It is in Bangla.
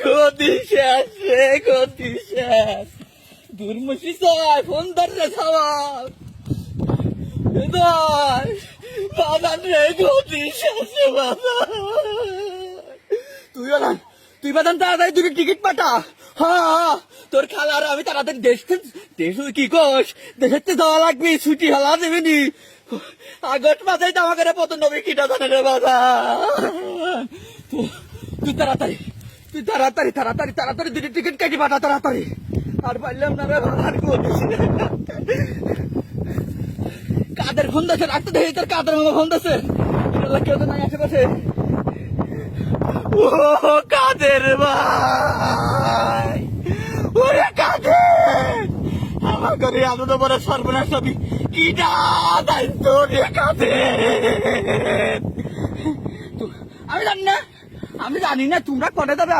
গতি শেষ রে, গতি শেষ। দুর্মুষি চাই ফোন ধরে খাওয়ার বাজান রে, গতি শেষ রে বাজান। তুই বাজান তাড়াতাড়ি দুটো টিকিট পাঠা। হ্যাঁ, তোর খালার আমি তাড়াতাড়ি দেশ কি কোষ দেশের যাওয়া লাগবে, ছুটি হলা দেবেনি। আগস্ট মাসে তো আমাকে পতন নবী কিটা জানে রে বাজান। তুই তাড়াতাড়ি দুটো টিকিট কেটে পাঠা তাড়াতাড়ি। আর পারলাম না রে বাজান, কাদের ফোন দিয়েছে, রাখতে দেখি তোর কাদের মামা ফোন দিয়েছে। কেউ তো নাই আশেপাশে। ও কাদের ভাই, ওরে কাদের, আমার ঘরে আনন্দ বড় সর্বনাশ ছবি কিটা দায়িত্ব রে কাদের। আমি জানি না তোমরা কনে যাবে।